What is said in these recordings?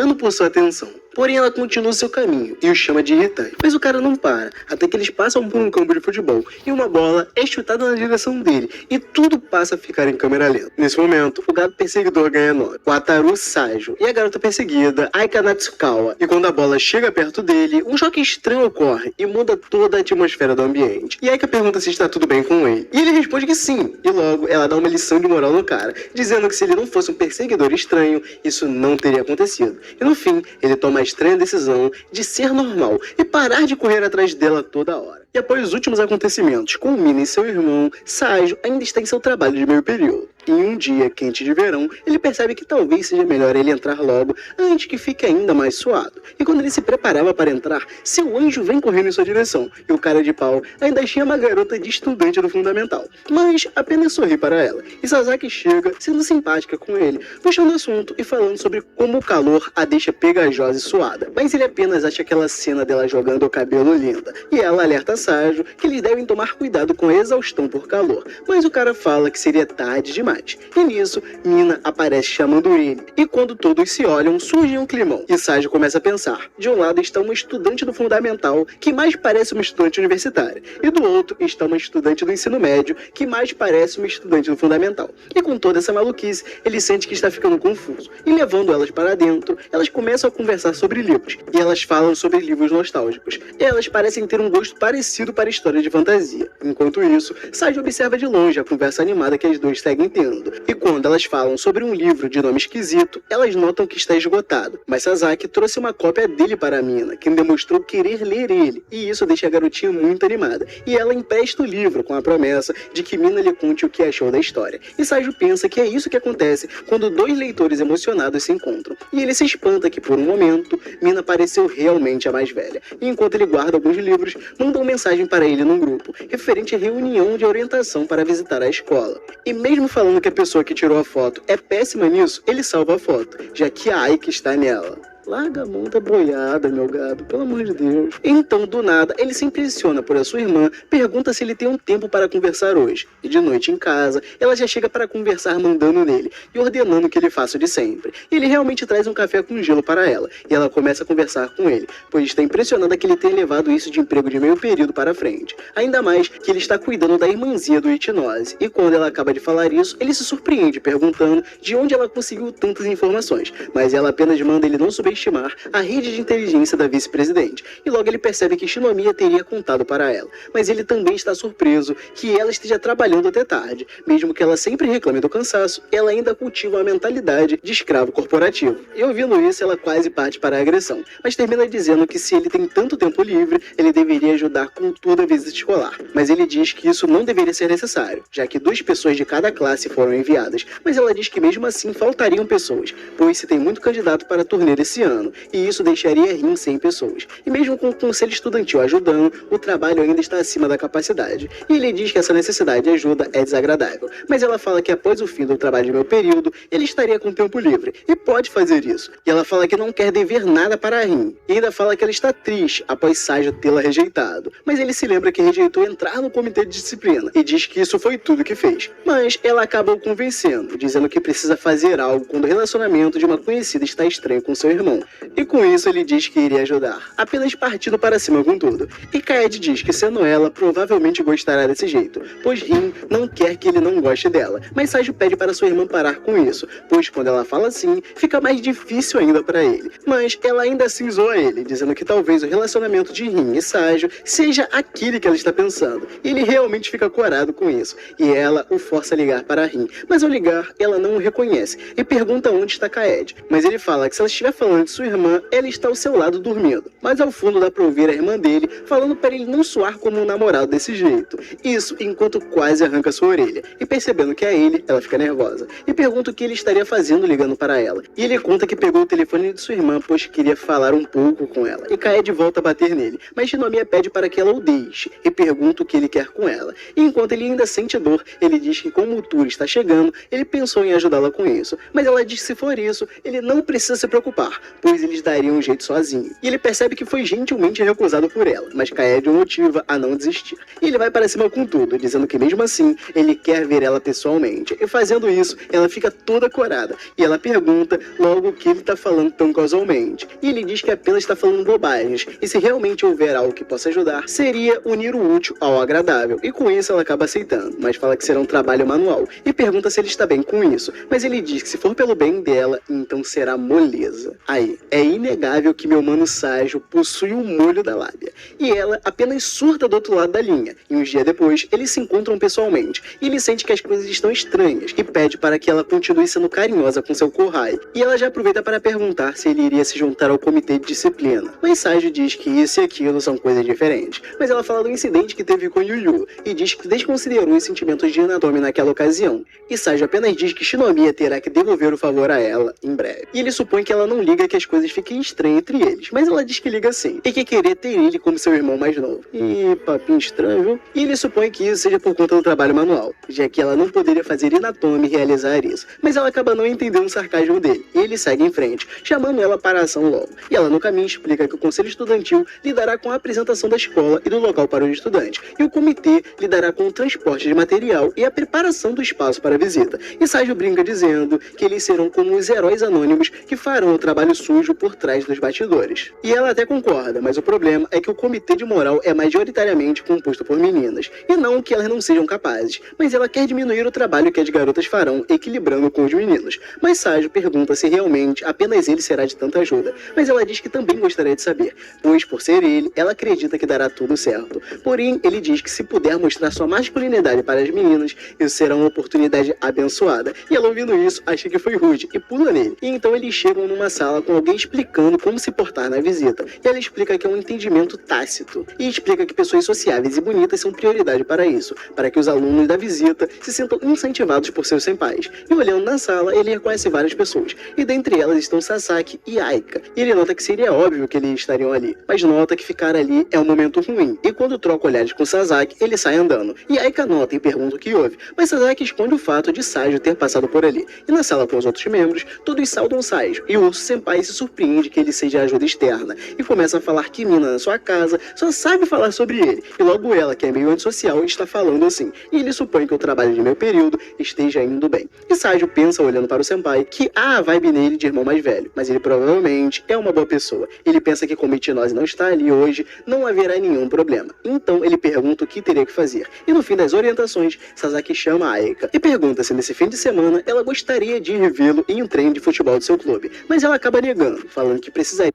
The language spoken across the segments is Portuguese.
implorando por sua atenção. Porém, ela continua seu caminho e o chama de irritante. Mas o cara não para, até que eles passam por um campo de futebol e uma bola é chutada na direção dele e tudo passa a ficar em câmera lenta. Nesse momento, o gato perseguidor ganha nome, o Ataru Sajo, e a garota perseguida, Aika Natsukawa. E quando a bola chega perto dele, um choque estranho ocorre e muda toda a atmosfera do ambiente. E Aika pergunta se está tudo bem com ele. E ele responde que sim, e logo ela dá uma lição de moral no cara, dizendo que se ele não fosse um perseguidor estranho, isso não teria acontecido. E no fim, ele toma a estranha decisão de ser normal e parar de correr atrás dela toda hora. E após os últimos acontecimentos com Mina e seu irmão, Sajo ainda está em seu trabalho de meio período. Em um dia quente de verão, ele percebe que talvez seja melhor ele entrar logo antes que fique ainda mais suado. E quando ele se preparava para entrar, seu anjo vem correndo em sua direção. E o cara de pau ainda chama a garota de estudante do fundamental, mas apenas sorri para ela. E Sasaki chega, sendo simpática com ele, puxando o assunto e falando sobre como o calor a deixa pegajosa e suada. Mas ele apenas acha aquela cena dela jogando o cabelo linda. E ela alerta Sajo que eles devem tomar cuidado com a exaustão por calor. Mas o cara fala que seria tarde demais. E nisso, Mina aparece chamando ele. E quando todos se olham, surge um climão. E Sajo começa a pensar. De um lado está uma estudante do fundamental, que mais parece uma estudante universitária. E do outro está uma estudante do ensino médio, que mais parece uma estudante do fundamental. E com toda essa maluquice, ele sente que está ficando confuso. E levando elas para dentro, elas começam a conversar sobre livros. E elas falam sobre livros nostálgicos. E elas parecem ter um gosto parecido para histórias de fantasia. Enquanto isso, Sajo observa de longe a conversa animada que as duas seguem tendo. E quando elas falam sobre um livro de nome esquisito, elas notam que está esgotado. Mas Sasaki trouxe uma cópia dele para a Mina, que demonstrou querer ler ele. E isso deixa a garotinha muito animada. E ela empresta o livro com a promessa de que Mina lhe conte o que achou da história. E Sajo pensa que é isso que acontece quando dois leitores emocionados se encontram. E ele se espanta que por um momento, Mina pareceu realmente a mais velha. E enquanto ele guarda alguns livros, mandam mensagem para ele num grupo, referente à reunião de orientação para visitar a escola. E mesmo falando que a pessoa que tirou a foto é péssima nisso, ele salva a foto, já que a Aika está nela. Larga a mão da boiada, meu gado, pelo amor de Deus. Então, do nada, ele se impressiona por a sua irmã, pergunta se ele tem um tempo para conversar hoje. E de noite em casa, ela já chega para conversar mandando nele e ordenando que ele faça o de sempre. E ele realmente traz um café com gelo para ela, e ela começa a conversar com ele, pois está impressionada que ele tenha levado isso de emprego de meio período para frente. Ainda mais que ele está cuidando da irmãzinha do Itinose. E quando ela acaba de falar isso, ele se surpreende perguntando de onde ela conseguiu tantas informações, mas ela apenas manda ele não subestimar a rede de inteligência da vice-presidente, e logo ele percebe que Shinomiya teria contado para ela, mas ele também está surpreso que ela esteja trabalhando até tarde, mesmo que ela sempre reclame do cansaço, ela ainda cultiva a mentalidade de escravo corporativo. E ouvindo isso, ela quase parte para a agressão, mas termina dizendo que se ele tem tanto tempo livre, ele deveria ajudar com toda a visita escolar, mas ele diz que isso não deveria ser necessário, já que 2 pessoas de cada classe foram enviadas, mas ela diz que mesmo assim faltariam pessoas, pois se tem muito candidato para a turnê esse ano, e isso deixaria Rin sem pessoas. E mesmo com o conselho estudantil ajudando, o trabalho ainda está acima da capacidade. E ele diz que essa necessidade de ajuda é desagradável, mas ela fala que após o fim do trabalho de meio período, ele estaria com tempo livre, e pode fazer isso. E ela fala que não quer dever nada para Rin, e ainda fala que ela está triste após Sajo tê-la rejeitado. Mas ele se lembra que rejeitou entrar no comitê de disciplina, e diz que isso foi tudo que fez. Mas ela acaba o convencendo, dizendo que precisa fazer algo quando o relacionamento de uma conhecida está estranho com seu irmão. E com isso ele diz que iria ajudar, apenas partindo para cima com tudo. E Kaede diz que sendo ela, provavelmente gostará desse jeito, pois Rin não quer que ele não goste dela. Mas Sajo pede para sua irmã parar com isso, pois quando ela fala assim, fica mais difícil ainda para ele. Mas ela ainda assim zoa ele, dizendo que talvez o relacionamento de Rin e Sajo seja aquele que ela está pensando. E ele realmente fica corado com isso, e ela o força a ligar para Rin. Mas ao ligar, ela não o reconhece, e pergunta onde está Kaede. Mas ele fala que se ela estiver falando de sua irmã, ela está ao seu lado dormindo. Mas ao fundo dá pra ouvir a irmã dele falando para ele não soar como um namorado desse jeito. Isso enquanto quase arranca sua orelha. E percebendo que é ele, ela fica nervosa. E pergunta o que ele estaria fazendo ligando para ela. E ele conta que pegou o telefone de sua irmã, pois queria falar um pouco com ela. E Kaede volta a bater nele. Mas Shinomiya pede para que ela o deixe. E pergunta o que ele quer com ela. E enquanto ele ainda sente dor, ele diz que como o tour está chegando, ele pensou em ajudá-la com isso. Mas ela diz que se for isso, ele não precisa se preocupar, pois eles dariam um jeito sozinho. E ele percebe que foi gentilmente recusado por ela, mas Kaede o motiva a não desistir. E ele vai para cima com tudo, dizendo que mesmo assim, ele quer ver ela pessoalmente. E fazendo isso, ela fica toda corada. E ela pergunta logo o que ele tá falando tão casualmente. E ele diz que apenas está falando bobagens. E se realmente houver algo que possa ajudar, seria unir o útil ao agradável. E com isso ela acaba aceitando, mas fala que será um trabalho manual. E pergunta se ele está bem com isso. Mas ele diz que se for pelo bem dela, então será moleza. Aí, é inegável que meu mano Ságio possui o molho da lábia. E ela apenas surta do outro lado da linha. E uns dias depois, eles se encontram pessoalmente. E ele sente que as coisas estão estranhas. E pede para que ela continue sendo carinhosa com seu Kohai. E ela já aproveita para perguntar se ele iria se juntar ao comitê de disciplina. Mas Ságio diz que isso e aquilo são coisas diferentes. Mas ela fala do incidente que teve com Yu Yu. E diz que desconsiderou os sentimentos de Inatomi naquela ocasião. E Ságio apenas diz que Shinomiya terá que devolver o favor a ela em breve. E ele supõe que ela não liga que as coisas fiquem estranhas entre eles. Mas ela diz que liga sim. E que querer ter ele como seu irmão mais novo. E papinho estranho, viu? E ele supõe que isso seja por conta do trabalho manual, já que ela não poderia fazer Inatomi realizar isso. Mas ela acaba não entendendo o sarcasmo dele. E ele segue em frente, chamando ela para a ação logo. E ela no caminho explica que o conselho estudantil lidará com a apresentação da escola e do local para os estudantes. E o comitê lidará com o transporte de material e a preparação do espaço para a visita. E Ságio brinca dizendo que eles serão como os heróis anônimos que farão o trabalho sujo por trás dos bastidores. E ela até concorda, mas o problema é que o comitê de moral é majoritariamente composto por meninas. E não que elas não sejam capazes, mas ela quer diminuir o trabalho que as garotas farão, equilibrando com os meninos. Mas Ságio pergunta se realmente apenas ele será de tanta ajuda. Mas ela diz que também gostaria de saber, pois por ser ele, ela acredita que dará tudo certo. Porém, ele diz que se puder mostrar sua masculinidade para as meninas, isso será uma oportunidade abençoada. E ela ouvindo isso, acha que foi rude e pula nele. E então eles chegam numa sala com alguém explicando como se portar na visita. E ela explica que é um entendimento tácito. E explica que pessoas sociáveis e bonitas são prioridade para isso, para que os alunos da visita se sintam incentivados por seus senpais. E olhando na sala, ele reconhece várias pessoas. E dentre elas estão Sasaki e Aika. E ele nota que seria óbvio que eles estariam ali, mas nota que ficar ali é um momento ruim. E quando troca olhares com Sasaki, ele sai andando. E Aika nota e pergunta o que houve, mas Sasaki esconde o fato de Ságio ter passado por ali. E na sala com os outros membros, todos saudam Ságio. E o urso senpai se surpreende que ele seja ajuda externa. E começa a falar que Mina na sua casa só sabe falar sobre ele. E logo ela, que é meio antissocial, está falando assim. E ele supõe que o trabalho de meu período esteja indo bem. E Ságio pensa, olhando para o senpai, que há a vibe nele de irmão mais velho. Mas ele provavelmente é uma boa pessoa. Ele pensa que como Ichinose não está ali hoje, não haverá nenhum problema. Então ele pergunta o que teria que fazer. E no fim das orientações, Sasaki chama a Aika e pergunta se nesse fim de semana ela gostaria de ir vê-lo em um treino de futebol do seu clube. Mas ela acaba negando, falando que precisaria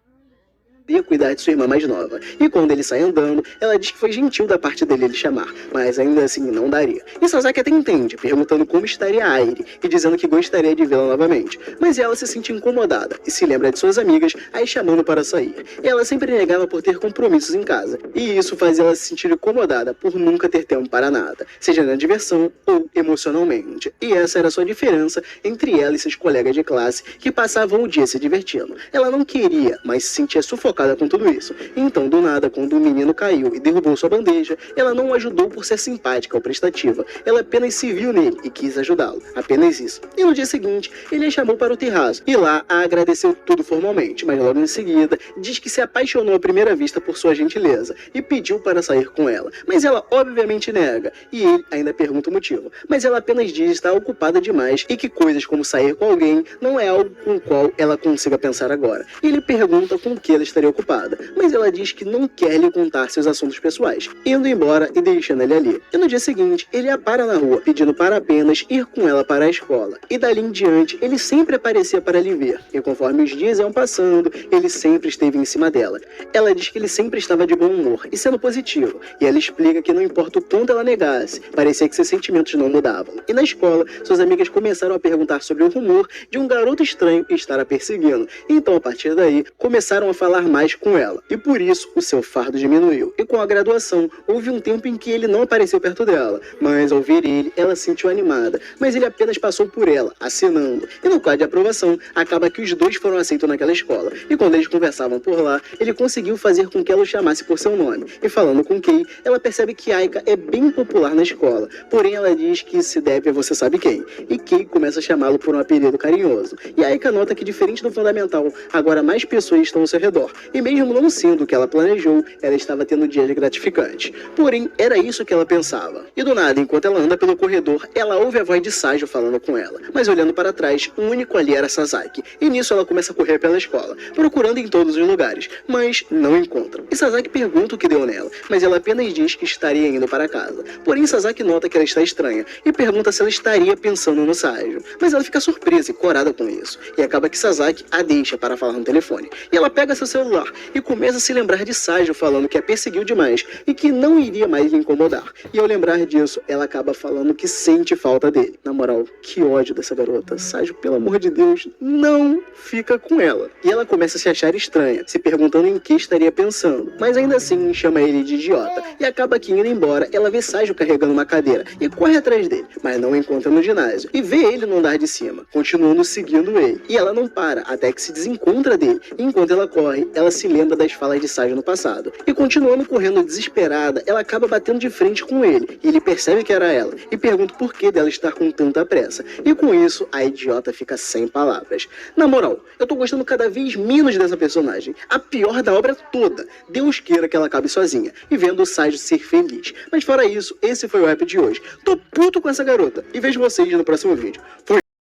cuidar de sua irmã mais nova. E quando ele sai andando, ela diz que foi gentil da parte dele chamar, mas ainda assim não daria. E Sasaki até entende, perguntando como estaria a Airi e dizendo que gostaria de vê-la novamente. Mas ela se sente incomodada e se lembra de suas amigas, aí chamando para sair. Ela sempre negava por ter compromissos em casa, e isso fazia ela se sentir incomodada por nunca ter tempo para nada, seja na diversão ou emocionalmente. E essa era a sua diferença entre ela e seus colegas de classe que passavam o dia se divertindo. Ela não queria, mas se sentia sufocada com tudo isso. Então, do nada, quando o menino caiu e derrubou sua bandeja, ela não o ajudou por ser simpática ou prestativa. Ela apenas se viu nele e quis ajudá-lo. Apenas isso. E no dia seguinte, ele a chamou para o terraço e lá a agradeceu tudo formalmente, mas logo em seguida diz que se apaixonou à primeira vista por sua gentileza e pediu para sair com ela. Mas ela obviamente nega e ele ainda pergunta o motivo. Mas ela apenas diz estar ocupada demais e que coisas como sair com alguém não é algo com o qual ela consiga pensar agora. E ele pergunta com o que ela estaria ocupada, mas ela diz que não quer lhe contar seus assuntos pessoais, indo embora e deixando ele ali. E no dia seguinte, ele a para na rua, pedindo para apenas ir com ela para a escola. E dali em diante, ele sempre aparecia para lhe ver, e conforme os dias iam passando, ele sempre esteve em cima dela. Ela diz que ele sempre estava de bom humor e sendo positivo, e ela explica que não importa o quanto ela negasse, parecia que seus sentimentos não mudavam. E na escola, suas amigas começaram a perguntar sobre o rumor de um garoto estranho estar a perseguindo. Então, a partir daí, começaram a falar mais mais com ela. E por isso, o seu fardo diminuiu. E com a graduação, houve um tempo em que ele não apareceu perto dela. Mas ao ver ele, ela se sentiu animada. Mas ele apenas passou por ela, acenando. E no quadro de aprovação, acaba que os dois foram aceitos naquela escola. E quando eles conversavam por lá, ele conseguiu fazer com que ela o chamasse por seu nome. E falando com Kei, ela percebe que Aika é bem popular na escola. Porém, ela diz que se deve a você sabe quem. E Kei começa a chamá-lo por um apelido carinhoso. E Aika nota que, diferente do fundamental, agora mais pessoas estão ao seu redor. E mesmo não sendo o que ela planejou, ela estava tendo dias gratificantes. Porém, era isso que ela pensava. E do nada, enquanto ela anda pelo corredor, ela ouve a voz de Sajo falando com ela. Mas olhando para trás, o único ali era Sasaki. E nisso ela começa a correr pela escola, procurando em todos os lugares, mas não encontra. E Sasaki pergunta o que deu nela, mas ela apenas diz que estaria indo para casa. Porém, Sasaki nota que ela está estranha e pergunta se ela estaria pensando no Sajo. Mas ela fica surpresa e corada com isso. E acaba que Sasaki a deixa para falar no telefone. E ela pega seu celular e começa a se lembrar de Sajo falando que a perseguiu demais e que não iria mais lhe incomodar. E ao lembrar disso, ela acaba falando que sente falta dele. Na moral, que ódio dessa garota. Sajo, pelo amor de Deus, não fica com ela. E ela começa a se achar estranha, se perguntando em que estaria pensando. Mas ainda assim, chama ele de idiota. E acaba que, indo embora, ela vê Sajo carregando uma cadeira e corre atrás dele, mas não o encontra no ginásio. E vê ele no andar de cima, continuando seguindo ele. E ela não para, até que se desencontra dele. E enquanto ela corre, ela se lembra das falas de Sajo no passado. E continuando correndo desesperada, ela acaba batendo de frente com ele. E ele percebe que era ela, e pergunta por que dela estar com tanta pressa. E com isso, a idiota fica sem palavras. Na moral, eu tô gostando cada vez menos dessa personagem. A pior da obra toda. Deus queira que ela acabe sozinha, e vendo o Sajo ser feliz. Mas fora isso, esse foi o rap de hoje. Tô puto com essa garota. E vejo vocês no próximo vídeo. Fui!